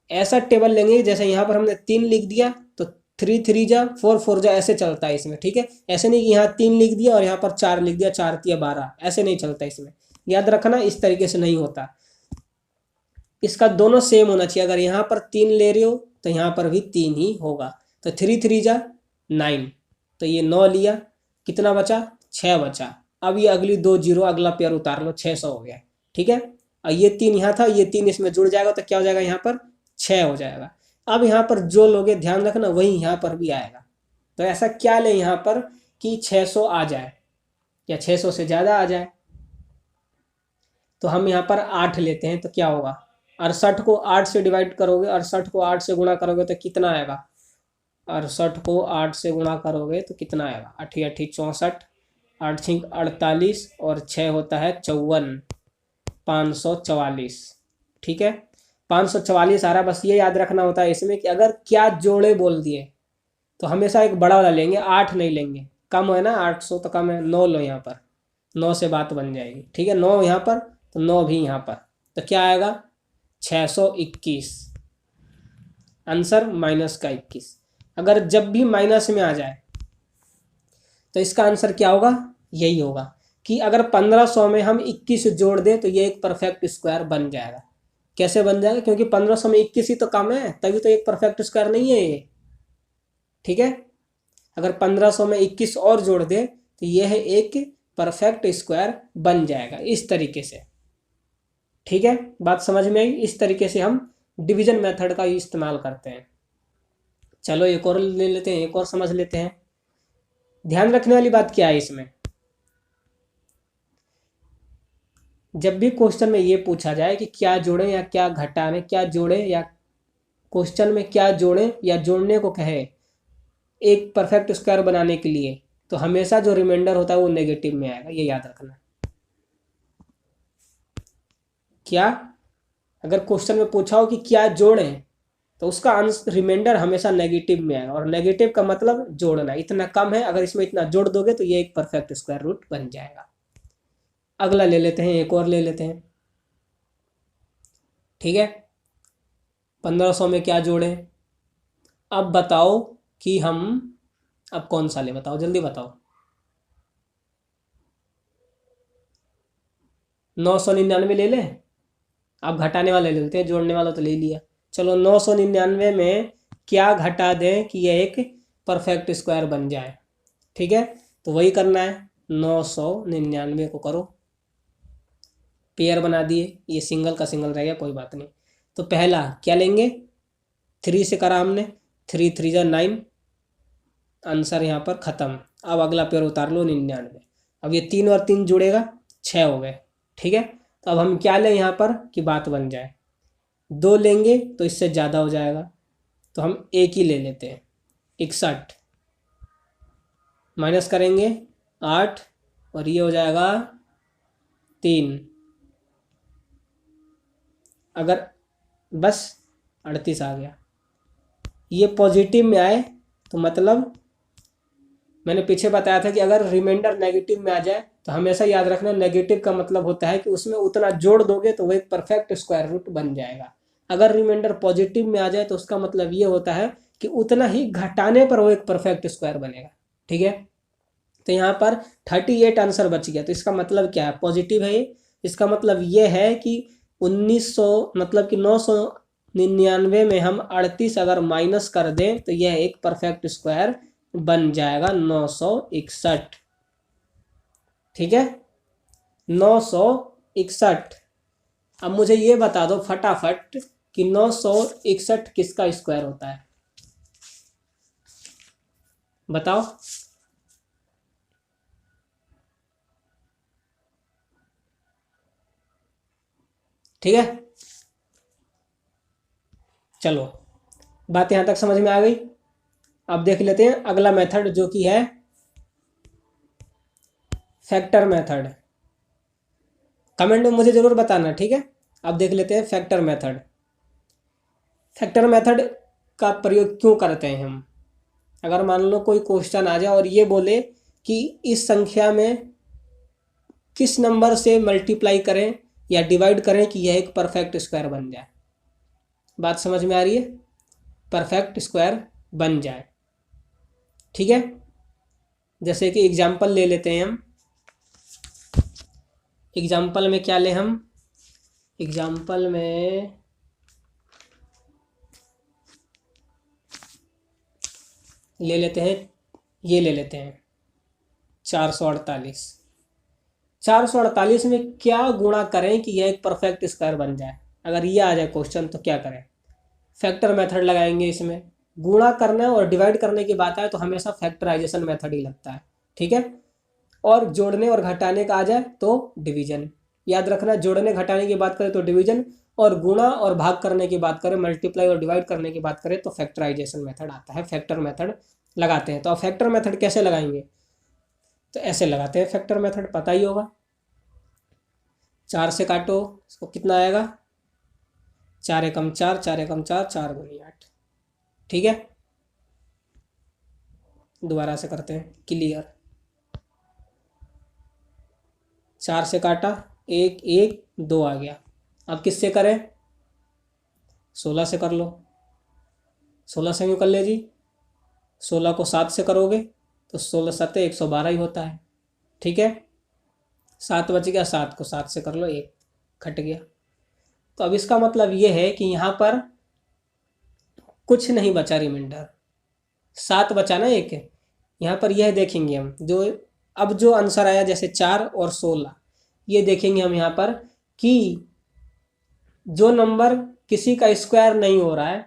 ऐसा टेबल लेंगे जैसे यहाँ पर हमने 3 लिख दिया तो 3 3 जा 4 4 जा, ऐसे चलता है इसमें। ठीक है, ऐसे नहीं कि यहाँ 3 लिख दिया और यहाँ पर 4 लिख दिया, 4 3 12, ऐसे नहीं चलता इसमें। याद रखना, इस तरीके से नहीं होता। इसका दोनों सेम होना चाहिए। अगर यहाँ पर 3 ले रहे हो तो यहाँ पर भी 3 ही होगा। तो 3 3 जा 9, तो ये 9 लिया, कितना बचा? 6 बचा। अब ये अगली 2 जीरो, अगला पेयर उतार लो, 600 हो गया। ठीक है, और ये 3 यहाँ था, ये 3 इसमें जुड़ जाएगा तो क्या हो जाएगा? यहाँ पर 6 हो जाएगा। अब यहाँ पर जो लोगे ध्यान रखना, वही यहाँ पर भी आएगा। तो ऐसा क्या लें यहाँ पर कि 600 आ जाए या 600 से ज़्यादा आ जाए। तो हम यहाँ पर 8 लेते हैं, तो क्या होगा? 68 को 8 से डिवाइड करोगे, 68 को 8 से गुणा करोगे तो कितना आएगा? 68 को 8 से गुणा करोगे तो कितना आएगा? 8 8 64, 8 6 48 और 6 होता है 54, 544। ठीक है, 544 आ रहा। बस ये याद रखना होता है इसमें कि अगर क्या जोड़े बोल दिए तो हमेशा एक बड़ा वाला लेंगे, 8 नहीं लेंगे। कम है ना, 800 तो कम है, 9 लो यहाँ पर, 9 से बात बन जाएगी। ठीक है, 9 यहाँ पर तो 9 भी यहाँ पर, तो क्या आएगा? 621। आंसर माइनस का 21। अगर जब भी माइनस में आ जाए तो इसका आंसर क्या होगा? यही होगा कि अगर 1500 में हम 21 जोड़ दें तो ये एक परफेक्ट स्क्वायर बन जाएगा। कैसे बन जाएगा? क्योंकि 1500 में 21 ही तो कम है, तभी तो एक परफेक्ट स्क्वायर नहीं है ये। ठीक है, अगर 1500 में 21 और जोड़ दे तो यह एक परफेक्ट स्क्वायर बन जाएगा, इस तरीके से। ठीक है, बात समझ में आई? इस तरीके से हम डिवीजन मेथड का इस्तेमाल करते हैं। चलो एक और ले लेते हैं, एक और समझ लेते हैं। ध्यान रखने वाली बात क्या है इसमें? जब भी क्वेश्चन में ये पूछा जाए कि क्या जोड़ें या क्या घटाएं, क्या जोड़ें या क्वेश्चन में क्या जोड़ें या जोड़ने को कहे एक परफेक्ट स्क्वायर बनाने के लिए, तो हमेशा जो रिमाइंडर होता है वो नेगेटिव में आएगा, ये याद रखना। क्या अगर क्वेश्चन में पूछा हो कि क्या जोड़ें तो उसका आंसर रिमाइंडर हमेशा नेगेटिव में आएगा, और नेगेटिव का मतलब जोड़ना। इतना कम है, अगर इसमें इतना जोड़ दोगे तो ये एक परफेक्ट स्क्वायर रूट बन जाएगा। अगला ले लेते हैं, एक और ले लेते हैं। ठीक है, 1500 में क्या जोड़ें? अब बताओ कि हम अब कौन सा ले, बताओ जल्दी बताओ। 999 ले लें? अब घटाने वाला ले लेते हैं, जोड़ने वाला तो ले लिया। चलो 999 में क्या घटा दें कि यह एक परफेक्ट स्क्वायर बन जाए। ठीक है, तो वही करना है। 999 को करो, पेयर बना दिए, ये सिंगल का सिंगल रह गया, कोई बात नहीं। तो पहला क्या लेंगे? 3 से करा हमने, 3 3 जा 9, आंसर यहाँ पर ख़त्म। अब अगला पेयर उतार लो 99। अब ये 3 और 3 जुड़ेगा, 6 हो गए। ठीक है, तो अब हम क्या लें यहाँ पर कि बात बन जाए? 2 लेंगे तो इससे ज़्यादा हो जाएगा, तो हम एक ही ले लेते हैं, 61। माइनस करेंगे 8 और ये हो जाएगा 3। अगर बस 38 आ गया, ये पॉजिटिव में आए तो मतलब मैंने पीछे बताया था कि अगर रिमाइंडर नेगेटिव में आ जाए तो हमेशा याद रखना, नेगेटिव का मतलब होता है कि उसमें उतना जोड़ दोगे तो वो एक परफेक्ट स्क्वायर रूट बन जाएगा। अगर रिमाइंडर पॉजिटिव में आ जाए तो उसका मतलब ये होता है कि उतना ही घटाने पर वो एक परफेक्ट स्क्वायर बनेगा। ठीक है, तो यहाँ पर 38 आंसर बच गया, तो इसका मतलब क्या है? पॉजिटिव है ये। इसका मतलब ये है कि 1900 मतलब कि 999 में हम 38 अगर माइनस कर दें तो यह एक परफेक्ट स्क्वायर बन जाएगा, 961। ठीक है, 961। अब मुझे ये बता दो फटाफट कि 961 किसका स्क्वायर होता है? बताओ। ठीक है, चलो बात यहां तक समझ में आ गई। अब देख लेते हैं अगला मेथड जो कि है फैक्टर मेथड। कमेंट में मुझे जरूर बताना, ठीक है। अब देख लेते हैं फैक्टर मेथड। फैक्टर मेथड का प्रयोग क्यों करते हैं हम? अगर मान लो कोई क्वेश्चन आ जाए और ये बोले कि इस संख्या में किस नंबर से मल्टीप्लाई करें या डिवाइड करें कि यह एक परफेक्ट स्क्वायर बन जाए। बात समझ में आ रही है? परफेक्ट स्क्वायर बन जाए, ठीक है। जैसे कि एग्जाम्पल ले लेते हैं हम। एग्जाम्पल में क्या ले हम? एग्जाम्पल में ले लेते हैं, ये ले लेते हैं 448। 448 में क्या गुणा करें कि यह एक परफेक्ट स्क्वायर बन जाए? अगर ये आ जाए क्वेश्चन तो क्या करें? फैक्टर मेथड लगाएंगे। इसमें गुणा करना और डिवाइड करने की बात आए तो हमेशा फैक्टराइजेशन मेथड ही लगता है, ठीक है। और जोड़ने और घटाने का आ जाए तो डिवीजन। याद रखना, जोड़ने घटाने की बात करें तो डिवीजन, और गुणा और भाग करने की बात करें, मल्टीप्लाई और डिवाइड करने की बात करें तो फैक्टराइजेशन मेथड आता है, फैक्टर मेथड लगाते हैं। तो अब फैक्टर मेथड कैसे लगाएंगे? तो ऐसे लगाते हैं फैक्टर मेथड, पता ही होगा। 4 से काटो, इसको कितना आएगा? 4 एकम 4, 4 एकम 4, 4 गुनी 8, ठीक है। दोबारा से करते हैं क्लियर। 4 से काटा, 1 1 2 आ गया। अब किससे करें? 16 से कर लो। 16 से क्यों कर ले जी? 16 को 7 से करोगे तो 16 7 112 ही होता है, ठीक है। 7 बच गया, 7 को 7 से कर लो, 1 घट गया। तो अब इसका मतलब ये है कि यहाँ पर कुछ नहीं बचा रिमाइंडर, 7 बचा ना, 1 है। यहाँ पर यह देखेंगे हम, जो अब जो आंसर आया जैसे 4 और 16, ये देखेंगे हम यहाँ पर कि जो नंबर किसी का स्क्वायर नहीं हो रहा है,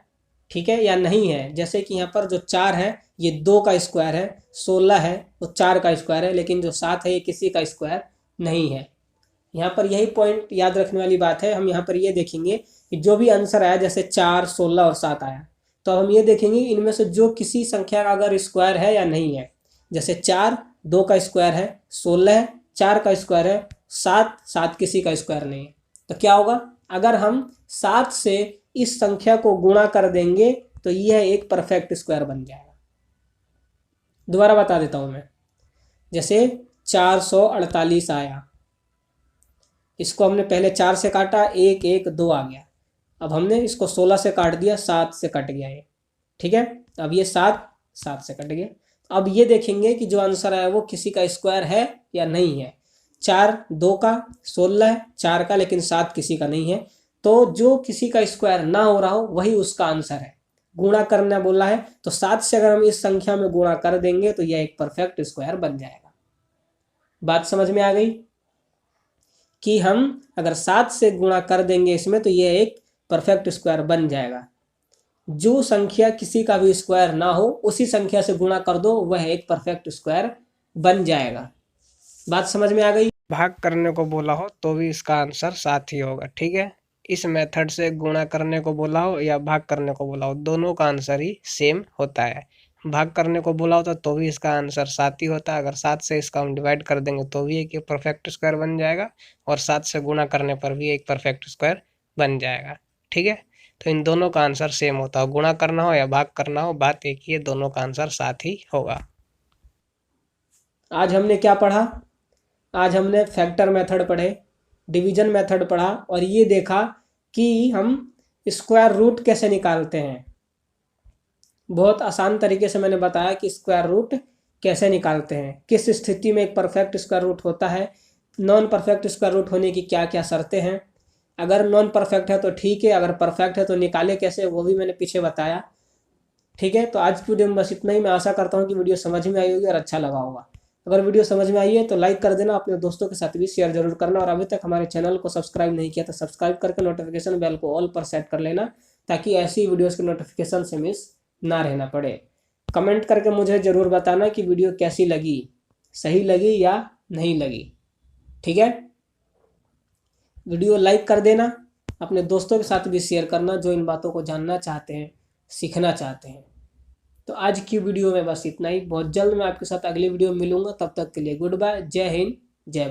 ठीक है, या नहीं है। जैसे कि यहाँ पर जो 4 है ये 2 का स्क्वायर है, 16 है वो 4 का स्क्वायर है, लेकिन जो 7 है ये किसी का स्क्वायर नहीं है। यहाँ पर यही पॉइंट याद रखने वाली बात है। हम यहाँ पर ये देखेंगे कि जो भी आंसर आया, जैसे 4 16 और 7 आया, तो अब हम ये देखेंगे इनमें से जो किसी संख्या का अगर स्क्वायर है या नहीं है। जैसे 4 2 का स्क्वायर है, 16 4 का स्क्वायर है, 7 7 किसी का स्क्वायर नहीं है। तो क्या होगा? अगर हम 7 से इस संख्या को गुणा कर देंगे तो यह एक परफेक्ट स्क्वायर बन जाएगा। दोबारा बता देता हूं मैं। जैसे 448 आया, इसको हमने पहले 4 से काटा, 1 1 2 आ गया। अब हमने इसको 16 से काट दिया, 7 से कट गया ये, ठीक है। अब ये 7 7 से कट गया। अब ये देखेंगे कि जो आंसर आया वो किसी का स्क्वायर है या नहीं है। 4 2 का, 16 4 का, लेकिन 7 किसी का नहीं है। तो जो किसी का स्क्वायर ना हो रहा हो वही उसका आंसर है। गुणा करना बोला है तो 7 से अगर हम इस संख्या में गुणा कर देंगे तो यह एक परफेक्ट स्क्वायर बन जाएगा। बात समझ में आ गई कि हम अगर 7 से गुणा कर देंगे इसमें तो यह एक परफेक्ट स्क्वायर बन जाएगा। जो संख्या किसी का भी स्क्वायर ना हो उसी संख्या से गुणा कर दो, वह एक परफेक्ट स्क्वायर बन जाएगा। बात समझ में आ गई? भाग करने को बोला हो तो भी इसका आंसर 7 ही होगा, ठीक है। इस मेथड से गुणा करने को बोला हो या भाग करने को बोला हो, दोनों का आंसर ही सेम होता है। भाग करने को बोला होता तो भी इसका आंसर 7 ही होता है। अगर 7 से इसका हम डिवाइड कर देंगे तो भी एक परफेक्ट स्क्वायर बन जाएगा, और 7 से गुणा करने पर भी एक परफेक्ट स्क्वायर बन जाएगा, ठीक है। तो इन दोनों का आंसर सेम होता है। गुणा करना हो या भाग करना हो, बात एक ही है, दोनों का आंसर 7 ही होगा। आज हमने क्या पढ़ा? आज हमने फैक्टर मेथड पढ़े, डिवीजन मेथड पढ़ा, और ये देखा कि हम स्क्वायर रूट कैसे निकालते हैं। बहुत आसान तरीके से मैंने बताया कि स्क्वायर रूट कैसे निकालते हैं, किस स्थिति में एक परफेक्ट स्क्वायर रूट होता है, नॉन परफेक्ट स्क्वायर रूट होने की क्या क्या शर्तें हैं। अगर नॉन परफेक्ट है तो ठीक है, अगर परफेक्ट है तो निकाले कैसे, वो भी मैंने पीछे बताया, ठीक है। तो आज की वीडियो में बस इतना ही। मैं आशा करता हूँ कि वीडियो समझ में आई होगी और अच्छा लगा होगा। अगर वीडियो समझ में आई है तो लाइक कर देना, अपने दोस्तों के साथ भी शेयर जरूर करना, और अभी तक हमारे चैनल को सब्सक्राइब नहीं किया तो सब्सक्राइब करके नोटिफिकेशन बेल को ऑल पर सेट कर लेना, ताकि ऐसी वीडियोस के नोटिफिकेशन से मिस ना रहना पड़े। कमेंट करके मुझे ज़रूर बताना कि वीडियो कैसी लगी, सही लगी या नहीं लगी। ठीक है, वीडियो लाइक कर देना, अपने दोस्तों के साथ भी शेयर करना जो इन बातों को जानना चाहते हैं, सीखना चाहते हैं। तो आज की वीडियो में बस इतना ही। बहुत जल्द मैं आपके साथ अगली वीडियो में मिलूंगा, तब तक के लिए गुड बाय, जय हिंद, जय भारत।